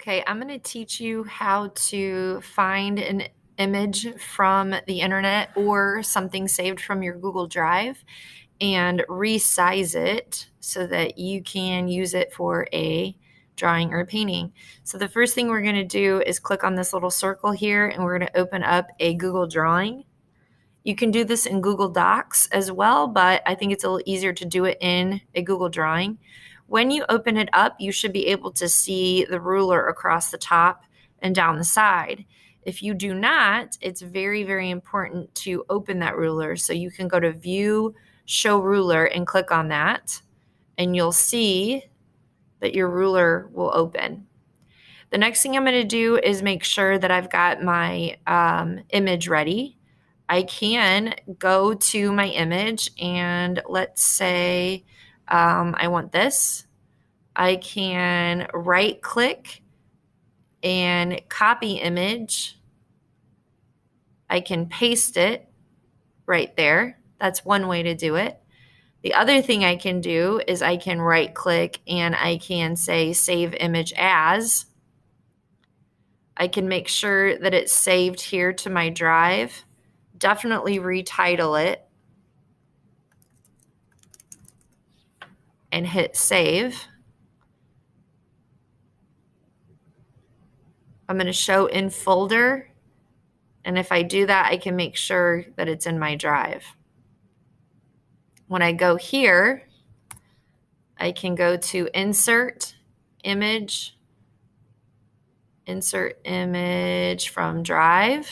Okay, I'm going to teach you how to find an image from the internet or something saved from your Google Drive and resize it so that you can use it for a drawing or a painting. So the first thing we're going to do is click on this little circle here and we're going to open up a Google Drawing. You can do this in Google Docs as well, but I think it's a little easier to do it in a Google Drawing. When you open it up, you should be able to see the ruler across the top and down the side. If you do not, it's very, very important to open that ruler. So you can go to View, Show Ruler, and click on that, and you'll see that your ruler will open. The next thing I'm going to do is make sure that I've got my image ready. I can go to my image and let's say I want this. I can right click and copy image. I can paste it right there. That's one way to do it. The other thing I can do is I can right click and I can say save image as. I can make sure that it's saved here to my drive. Definitely retitle it and hit save. I'm going to show in folder, and if I do that, I can make sure that it's in my drive. When I go here, I can go to insert image from drive,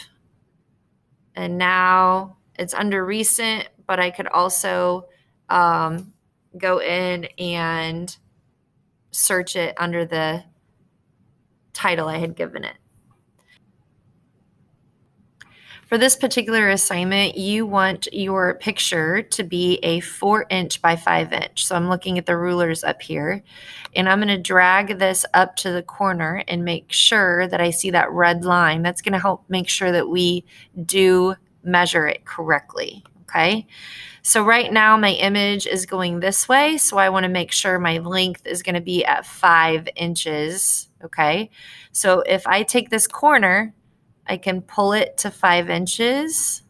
and now it's under recent, but I could also go in and search it under the title I had given it. For this particular assignment, you want your picture to be a 4" by 5". So I'm looking at the rulers up here, and I'm going to drag this up to the corner and make sure that I see that red line. That's going to help make sure that we do measure it correctly. Okay. So right now my image is going this way, so I want to make sure my length is going to be at 5 inches. Okay. So if I take this corner, I can pull it to 5 inches.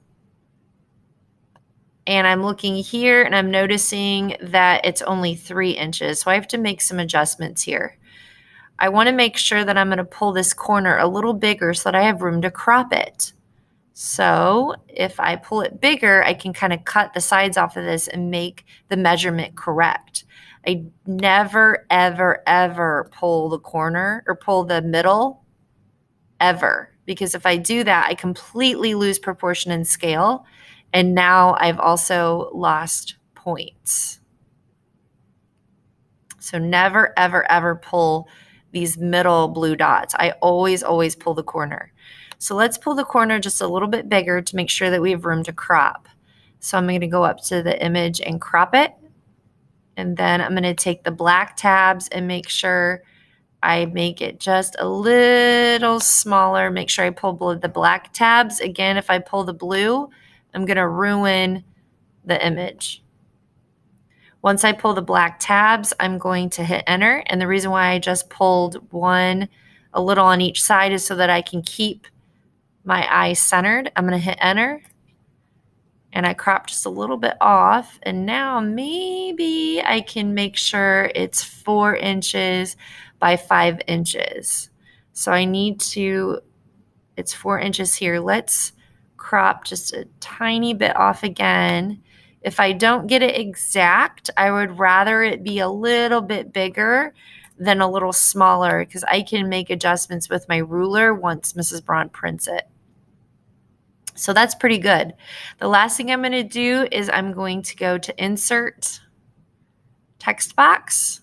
And I'm looking here and I'm noticing that it's only 3 inches. So I have to make some adjustments here. I want to make sure that I'm going to pull this corner a little bigger so that I have room to crop it. So if I pull it bigger, I can kind of cut the sides off of this and make the measurement correct. I never, ever, ever pull the corner or pull the middle, ever. Because if I do that, I completely lose proportion and scale. And now I've also lost points. So never, ever, ever pull these middle blue dots. I always, always pull the corner. So let's pull the corner just a little bit bigger to make sure that we have room to crop. So I'm going to go up to the image and crop it. And then I'm going to take the black tabs and make sure I make it just a little smaller. Make sure I pull the black tabs. Again, if I pull the blue, I'm going to ruin the image. Once I pull the black tabs, I'm going to hit enter. And the reason why I just pulled one a little on each side is so that I can keep my eye centered. I'm going to hit enter. And I crop just a little bit off. And now maybe I can make sure it's 4 inches by 5 inches. So I need to, it's 4 inches here. Let's crop just a tiny bit off again. If I don't get it exact, I would rather it be a little bit bigger than a little smaller because I can make adjustments with my ruler once Mrs. Braun prints it. So that's pretty good. The last thing I'm going to do is I'm going to go to Insert Text Box,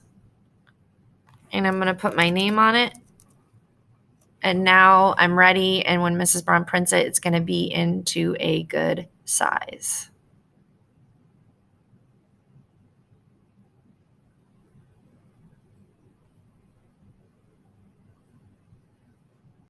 and I'm going to put my name on it. And now I'm ready, and when Mrs. Braun prints it, it's going to be into a good size.